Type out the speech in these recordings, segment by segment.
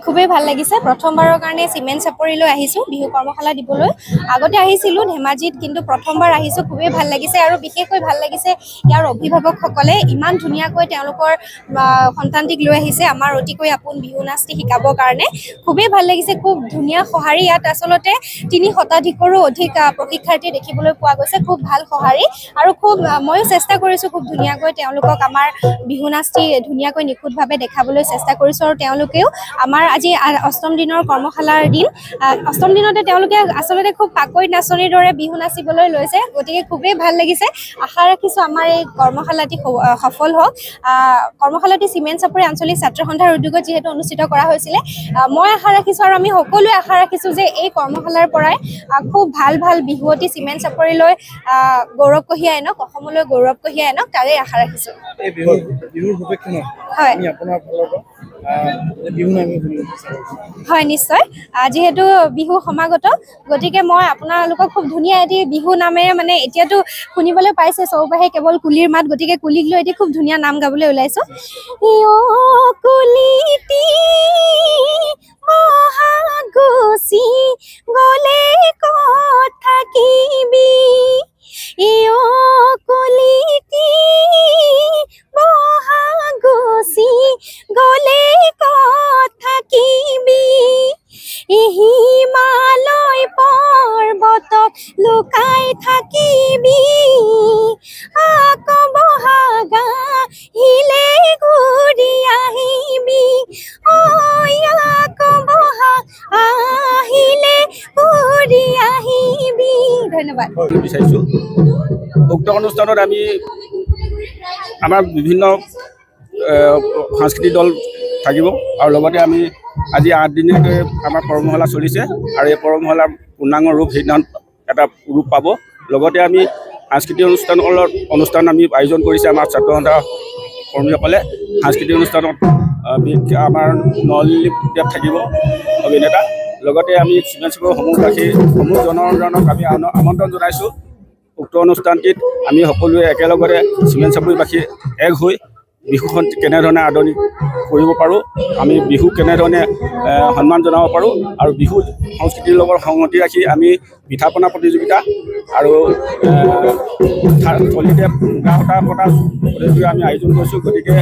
খুবেই ভাল লাগিছে প্ৰথমবাৰৰ কাৰণে সিমেন্ট চাপৰিলৈ আহিছো বিহু কৰ্মশালা দিবলৈ আগতে আহিছিলো ধেমাজিত কিন্তু প্ৰথমবাৰ আহিছো খুবেই ভাল লাগিছে আৰু বিশেষকৈ ভাল লাগিছে ইয়াৰ অভিভাৱকসকলে ইমান ধুনীয়াকৈ তেওঁলোকৰ সন্তানটিক লৈ আহিছে আমাৰ অতিকৈ আপোন বিহু নাচটি শিকাবৰ কাৰণে খুবেই ভাল লাগিছে খুব ধুনীয়া সহাৰি ইয়াত আসলতে ৩ শতাধিকৰো অধিক প্ৰশিক্ষাৰ্থী দেখিবলৈ পোৱা গৈছে খুব ভাল সহাৰি আৰু খুব ময়ো চেষ্টা কৰিছো খুব ধুনীয়াকৈ তেওঁলোকক আমাৰ বিহু নাচটি ধুনীয়াকৈ নিখুঁতভাৱে দেখাবলৈ চেষ্টা কৰিছো আৰু তেওঁলোকেও আমাৰ আজি অষ্টম দিনৰ কৰ্মশালাৰ দিন অষ্টম দিনতে তেওঁলোকে আসলতে খুব পাকৈত নাচনীৰ দৰে বিহু নাচিবলৈ লৈছে গতিকে খুবেই ভাল লাগিছে আশা ৰাখিছো আমাৰ এই কৰ্মশালাটি সফল হওক কৰ্মশালাটি সিমেন্ট চাপৰি আঞ্চলিক ছাত্ৰ সন্থাৰ উদ্যোগত যেহেতু অনুষ্ঠিত কৰা হৈছিলে মই আশা ৰাখিছো আৰু আমি সকলোৱে আশা ৰাখিছো যে এই কৰ্মশালাৰ পৰাই খুব ভাল ভাল বিহুৱতী সিমেন্ট চাপৰিলৈ গৌৰৱ কঢ়িয়াই আনক অসমলৈ গৌৰৱ কঢ়িয়াই আনক তাৰে আশা ৰাখিছো এই বিহুৰ উপলক্ষে হয় আমি আপোনাৰ ফালৰ পৰা বিহু নামি হয় নিশ্চয় যেহেতু বিহু সমাগত গতিকে মই আপোনালোকক খুব ধুনীয়া এটি বিহু নামেৰে মানে এতিয়াতো শুনিবলৈ পাইছে চৌপাশে কেৱল কুলিৰ মাত গতিকে কুলিক লৈ এটি খুব ধুনীয়া নাম গাবলৈ ওলাইছো কুলিটি মহাগুচি গলে ক'ত থাকিবি কুলিটি মহাগুচি গলে ক'ত থাকিবি হিমালয় পৰ্বতত লুকাই থাকিবি আকৌ বহাগা হিলে ঘূৰি আহিবি আকৌ বহাগা আহিলে ঘূৰি আহিবি ধন্যবাদ বিচাৰিছো উক্ত অনুষ্ঠানত আমি আমাৰ বিভিন্ন সাংস্কৃতিক দল থাকিব আৰু লগতে আমি আজি 8 দিনকৈ আমাৰ কৰ্মশালা চলিছে আৰু এই কৰ্মশালাৰ পূৰ্ণাংগ ৰূপ সেইদিনা এটা ৰূপ পাব লগতে আমি সাংস্কৃতিক অনুষ্ঠান আমি আয়োজন কৰিছে আমাৰ ছাত্ৰ সন্থা কৰ্মীসকলে সাংস্কৃতিক অনুষ্ঠানত আমাৰ নলিপদেৱ থাকিব অভিনেতা লগতে আমি সিমেন্ট চাপৰি সমূহ জনসাধাৰণক আমি আমন্ত্ৰণ জনাইছোঁ উক্ত অনুষ্ঠানটিত আমি সকলোৱে একেলগতে সিমেন্ট চাপৰিবাসী এক হৈ বিহুখন কেনেধৰণে আদৰণি কৰিব পাৰোঁ আমি বিহু কেনেধৰণে সন্মান জনাব পাৰোঁ আৰু বিহু সংস্কৃতিৰ লগত সংগতি ৰাখি আমি পিঠা পনা প্ৰতিযোগিতা আৰু থলীতে মুগা পতা প্ৰতিযোগিতা আমি আয়োজন কৰিছোঁ গতিকে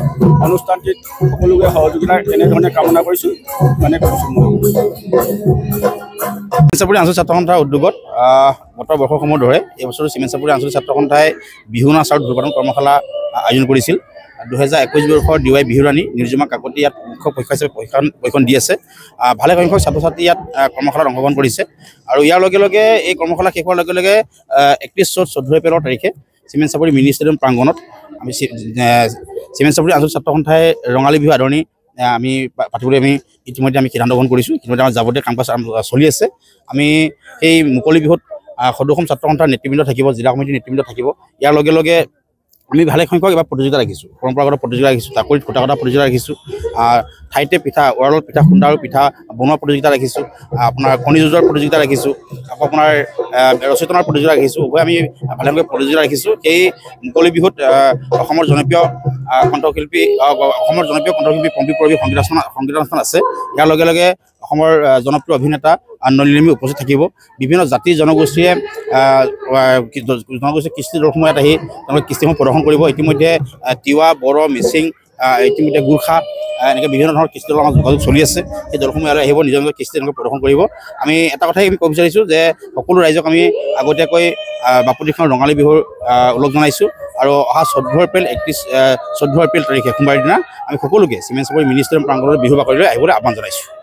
অনুষ্ঠানটিত সকলোকে সহযোগিতা এনেধৰণে কামনা কৰিছোঁ মানে কৈছোঁ মই সিমেন্ট চাপৰি আঞ্চলিক ছাত্ৰ সন্থাৰ উদ্যোগত গত বৰ্ষসমূহ ধৰে এই বছৰ সিমেন্ট চাপৰি আঞ্চলিক ছাত্ৰ সন্থাই বিহু নাচ আৰু ঢোল কৰ্মশালা আয়োজন কৰিছিল 2021 বৰ্ষৰ ডিৱাই বিহুৰাণী নিৰ্জমা কাকতি ইয়াত মুখ্য পৰীক্ষা হিচাপে প্ৰশিক্ষণ দি আছে ভালে সংখ্যক ছাত্ৰ ছাত্ৰী ইয়াত কৰ্মশালাত অংশগ্ৰহণ কৰিছে আৰু ইয়াৰ লগে লগে এই কৰ্মশালা শেষ হোৱাৰ লগে লগে 31-14 এপ্ৰিলৰ তাৰিখে সিমেন্ট চাপৰি মিনি ষ্টেডিয়াম প্ৰাংগণত আমি সিমেন্ট চাপৰি আঞ্চলিক ছাত্ৰ সন্থাই ৰঙালী বিহু আদৰণি আমি পাতিবলৈ আমি ইতিমধ্যে আমি সিদ্ধান্ত গ্ৰহণ কৰিছোঁ ইতিমধ্যে আমাৰ যাৱতীয় কাম কাজ চলি আছে আমি এই মুকলি বিহুত সদৌ ছাত্ৰ সন্থাৰ নেতৃবৃন্দ থাকিব জিলা কমিটিৰ নেতৃবৃন্দ থাকিব ইয়াৰ লগে লগে আমি ভালে সংখ্যক এবাৰ প্ৰতিযোগিতা ৰাখিছোঁ পৰম্পৰাগত প্ৰতিযোগিতা ৰাখিছোঁ তাকৰিত ফুটা কটা প্ৰতিযোগিতা ৰাখিছোঁ ঠাইতে পিঠা ওৰালত পিঠা খুন্দা আৰু পিঠা বনোৱা প্ৰতিযোগিতা ৰাখিছোঁ আপোনাৰ কণী যুঁজৰ প্ৰতিযোগিতা ৰাখিছোঁ আকৌ আপোনাৰ ৰচনাৰ প্ৰতিযোগিতা ৰাখিছোঁ উভয় আমি ভালে সংখ্যক প্ৰতিযোগিতা ৰাখিছোঁ এই মুকলি বিহুত অসমৰ জনপ্ৰিয় কণ্ঠশিল্পী পম্পী পৰৱী সংগীতানুষ্ঠান আছে ইয়াৰ লগে লগে অসমৰ জনপ্ৰিয় অভিনেতা নলিনীমী উপস্থিত থাকিব বিভিন্ন জাতি জনগোষ্ঠীয়ে কৃষ্টি দলসমূহ ইয়াত আহি তেওঁলোকে কৃষ্টিসমূহ প্ৰদৰ্শন কৰিব ইতিমধ্যে তিৱা বড়ো মিচিং ইতিমধ্যে গোৰ্খা এনেকৈ বিভিন্ন ধৰণৰ কৃষ্টি দলৰ আমাৰ যোগাযোগ চলি আছে সেই দলসমূহ ইয়ালৈ আহিব নিজৰ নিজৰ কৃষ্টি তেওঁলোকে প্ৰদৰ্শন কৰিব আমি এটা কথাই আমি ক'ব বিচাৰিছোঁ যে সকলো ৰাইজক আমি আগতীয়াকৈ বাপুতিখন ৰঙালী বিহুৰ ওলগ জনাইছোঁ আৰু অহা 14 এপ্ৰিল তাৰিখে সোমবাৰৰ দিনা আমি সকলোকে সিমেন্ট চাপৰি মিনি ষ্টেডিয়াম প্ৰাংগণৰ বিহু বাকৰিলৈ আহিবলৈ আহ্বান জনাইছোঁ।